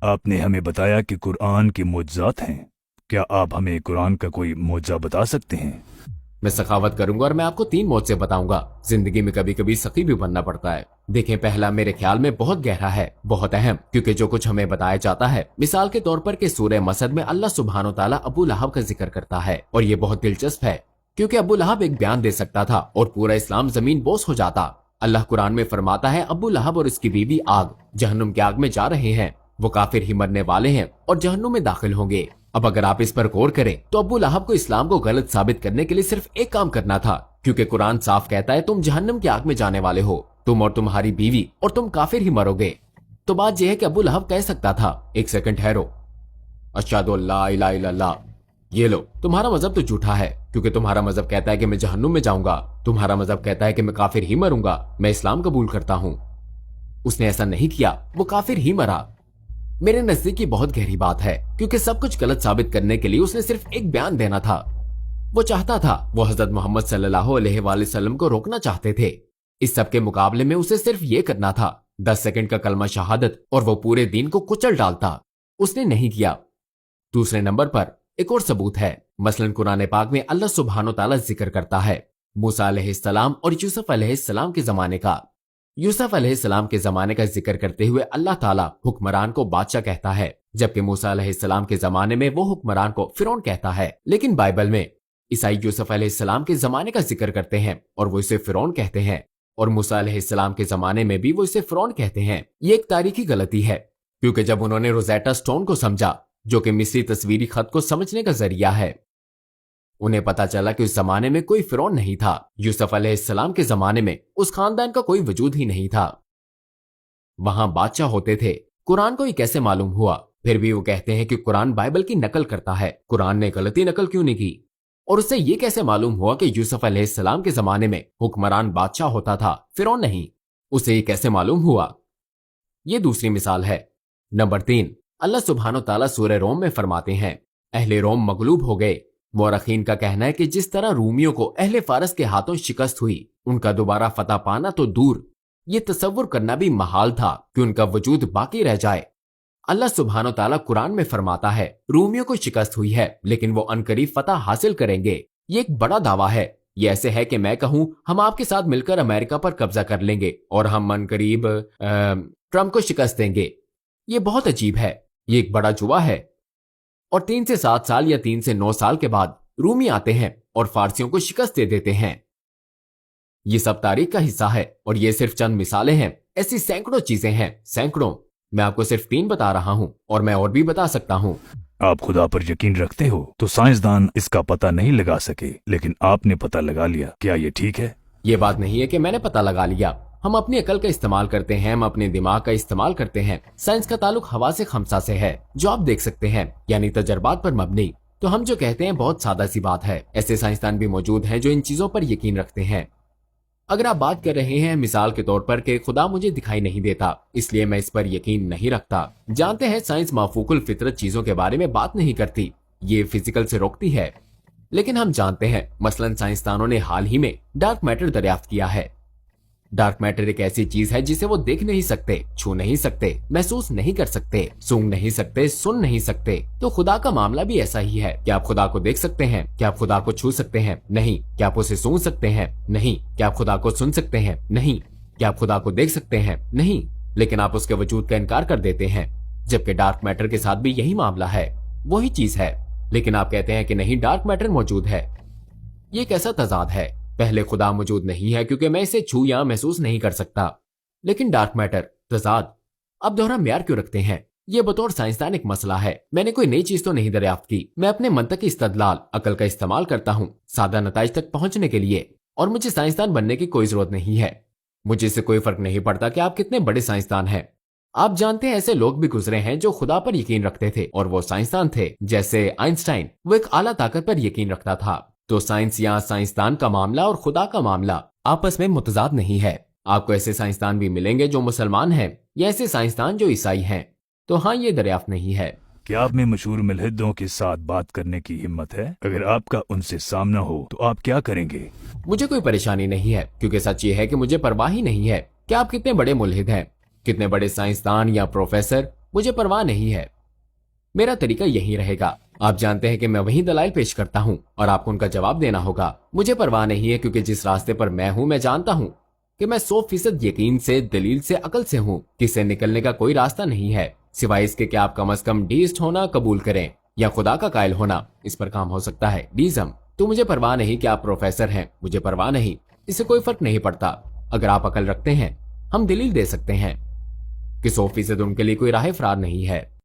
आपने हमें बताया कि कुरान के मुअज्जात हैं। क्या आप हमें कुरान का कोई मुअज्जा बता सकते हैं? मैं सखावत करूंगा और मैं आपको 3 मुअज्जे बताऊंगा। जिंदगी में कभी कभी सखी भी बनना पड़ता है। देखें, पहला मेरे ख्याल में बहुत गहरा है, बहुत अहम, क्योंकि जो कुछ हमें बताया जाता है, मिसाल के तौर पर कि सूरह मसद में अल्लाह सुब्हानो ताला अबू लहब का जिक्र करता है, और ये बहुत दिलचस्प है क्योंकि अबू लहब एक बयान दे सकता था और पूरा इस्लाम जमीन बोस हो जाता। अल्लाह कुरान में फरमाता है, अबू लहब और उसकी बीवी आग, जहन्नुम की आग में जा रहे हैं। वो काफिर ही मरने वाले हैं और जहन्नुम में दाखिल होंगे। अब अगर आप इस पर गौर करें तो अबू लहब को इस्लाम को गलत साबित करने के लिए सिर्फ एक काम करना था, क्योंकि कुरान साफ कहता है तुम जहन्नम की आग में जाने वाले हो, तुम और तुम्हारी बीवी, और तुम काफिर ही मरोगे। तो बात यह है कि अबू लहब कह सकता था, एक सेकंड ठहरो, अशहदु अल्ला इलाहा इल्लल्लाह, ये लो, तुम्हारा मजहब तो झूठा है, क्योंकि तुम्हारा मजहब कहता है कि मैं जहन्नुम में जाऊंगा, तुम्हारा मजहब कहता है कि मैं काफिर ही मरूंगा, मैं इस्लाम कबूल करता हूँ। उसने ऐसा नहीं किया, वो काफिर ही मरा। मेरे नजदीक की बहुत गहरी बात है, क्योंकि सब कुछ गलत साबित करने के लिए उसने सिर्फ एक बयान देना था। वो चाहता था, वो हजरत मोहम्मद सल्लल्लाहु अलैहि वसल्लम को रोकना चाहते थे। इस सब के मुकाबले में उसे सिर्फ ये करना था, 10 सेकंड का कलमा शहादत, और वो पूरे दीन को कुचल डालता। उसने नहीं किया। दूसरे नंबर पर एक और सबूत है, मसलन कुरान पाक में अल्लाह सुब्हानो ताला जिक्र करता है मूसा अलैहिस्सलाम और यूसुफ अलैहिस्सलाम के जमाने का। यूसुफ अलैहिस्सलाम के जमाने का जिक्र करते हुए अल्लाह ताला हुक्मरान को बादशाह कहता है, जबकि मूसा अलैहिस्सलाम के जमाने में वो हुक्मरान को फिरौन कहता है। लेकिन बाइबल में ईसाई यूसुफ अलैहिस्सलाम के जमाने का जिक्र करते हैं और वो इसे फिरौन कहते हैं, और मूसा अलैहिस्सलाम के जमाने में भी वो इसे फिरौन कहते हैं। ये एक तारीखी गलती है, क्योंकि जब उन्होंने रोजेटा स्टोन को समझा, जो कि मिस्री तस्वीरी खत को समझने का जरिया है, उन्हें पता चला कि उस जमाने में कोई फिरौन नहीं था। यूसुफ अलैहिस्सलाम के जमाने में उस खानदान का कोई वजूद ही नहीं था, वहां बादशाह होते थे। कुरान को ये कैसे मालूम हुआ? फिर भी वो कहते हैं कि कुरान बाइबल की नकल करता है। कुरान ने गलती नकल क्यों नहीं की? और उससे ये कैसे मालूम हुआ कि यूसुफ अलैहिस्सलाम के जमाने में हुक्मरान बादशाह होता था, फिरौन नहीं? उसे ये कैसे मालूम हुआ? ये दूसरी मिसाल है। नंबर 3, अल्लाह सुब्हानो ताला सूरह रोम में फरमाते हैं, अहले रोम मगलूब हो गए। मौरखीन का कहना है कि जिस तरह रूमियों को अहले फारस के हाथों शिकस्त हुई, उनका दोबारा फतह पाना तो दूर, ये तसव्वुर करना भी महाल था कि उनका वजूद बाकी रह जाए। अल्लाह सुब्हानो ताला कुरान में फरमाता है, रूमियों को शिकस्त हुई है, लेकिन वो अनकरीब फतह हासिल करेंगे। ये एक बड़ा दावा है। ये ऐसे है कि मैं कहूं हम आपके साथ मिलकर अमेरिका पर कब्जा कर लेंगे और हम अनकरीब ट्रंप को शिकस्त देंगे। ये बहुत अजीब है। ये एक बड़ा जुआ है। और 3 से 7 साल या 3 से 9 साल के बाद रूमी आते हैं और फारसियों को शिकस्त दे देते हैं। ये सब तारीख का हिस्सा है और ये सिर्फ चंद मिसालें हैं। ऐसी सैकड़ों चीजें हैं, सैकड़ों। मैं आपको सिर्फ 3 बता रहा हूं और मैं और भी बता सकता हूं। आप खुदा पर यकीन रखते हो तो साइंसदान इसका पता नहीं लगा सके, लेकिन आपने पता लगा लिया। क्या ये ठीक है? ये बात नहीं है कि मैंने पता लगा लिया। हम अपनी अकल का इस्तेमाल करते हैं, हम अपने दिमाग का इस्तेमाल करते हैं। साइंस का ताल्लुक हवा से खमसा से है, जो आप देख सकते हैं, यानी तजर्बात पर मबनी। तो हम जो कहते हैं बहुत सादा सी बात है। ऐसे साइंसदान भी मौजूद हैं जो इन चीजों पर यकीन रखते हैं। अगर आप बात कर रहे हैं मिसाल के तौर पर कि खुदा मुझे दिखाई नहीं देता, इसलिए मैं इस पर यकीन नहीं रखता। जानते हैं साइंस माफूकुल फितरत चीजों के बारे में बात नहीं करती, ये फिजिकल से रोकती है। लेकिन हम जानते हैं, मसलन साइंसदानों ने हाल ही में डार्क मैटर दरियाफ्त किया है। डार्क मैटर एक ऐसी चीज है जिसे वो देख नहीं सकते, छू नहीं सकते, महसूस नहीं कर सकते, सूंघ नहीं सकते, सुन नहीं सकते। तो खुदा का मामला भी ऐसा ही है। क्या आप खुदा को देख सकते हैं? क्या आप खुदा को छू सकते हैं? नहीं। क्या आप उसे सूंघ सकते हैं? नहीं। क्या आप खुदा को सुन सकते हैं? नहीं। क्या आप खुदा को देख सकते हैं? नहीं। लेकिन आप उसके वजूद का इनकार कर देते हैं। जबकि डार्क मैटर के साथ भी यही मामला है, वही चीज है। लेकिन आप कहते हैं कि नहीं, डार्क मैटर मौजूद है। ये कैसा तजाद है? पहले खुदा मौजूद नहीं है क्योंकि मैं इसे छू या महसूस नहीं कर सकता, लेकिन डार्क मैटर, तजाद। अब दोहरा म्यार क्यों रखते हैं? ये बतौर साइंसदान एक मसला है। मैंने कोई नई चीज तो नहीं दरियाफ्त की। मैं अपने मंतकी इस्तदलाल, अकल का इस्तेमाल करता हूँ सादा नताइज तक पहुंचने के लिए, और मुझे साइंसदान बनने की कोई जरूरत नहीं है। मुझे इससे कोई फर्क नहीं पड़ता कि आप कितने बड़े साइंसदान हैं। आप जानते हैं ऐसे लोग भी गुजरे हैं जो खुदा पर यकीन रखते थे और वो साइंसदान थे, जैसे आइंस्टाइन। वो एक आला ताकत पर यकीन रखता था। तो साइंस या साइंसदान का मामला और खुदा का मामला आपस में मुतजाद नहीं है। आपको ऐसे साइंसदान भी मिलेंगे जो मुसलमान हैं या ऐसे साइंसदान जो ईसाई हैं। तो हाँ, ये दरियाफ्त नहीं है। क्या आप में मशहूर मुल्हिदों के साथ बात करने की हिम्मत है? अगर आपका उनसे सामना हो तो आप क्या करेंगे? मुझे कोई परेशानी नहीं है, क्योंकि सच ये है कि मुझे परवाह ही नहीं है कि आप कितने बड़े मुल्हिद हैं, कितने बड़े साइंसदान या प्रोफेसर मुझे परवाह नहीं है। मेरा तरीका यही रहेगा। आप जानते हैं कि मैं वही दलाइल पेश करता हूँ और आपको उनका जवाब देना होगा। मुझे परवाह नहीं है, क्योंकि जिस रास्ते पर मैं हूँ मैं जानता हूँ कि मैं 100% यकीन से, दलील से, अकल से हूँ कि इससे निकलने का कोई रास्ता नहीं है सिवाय इसके कि आप कम से कम डीस्ट होना कबूल करें या खुदा का कायल होना। इस पर काम हो सकता है डीज़म। तो मुझे परवाह नहीं कि आप प्रोफेसर हैं, मुझे परवाह नहीं, इससे कोई फर्क नहीं पड़ता। अगर आप अकल रखते हैं हम दलील दे सकते हैं कि 100% उनके लिए कोई राह फरार नहीं है।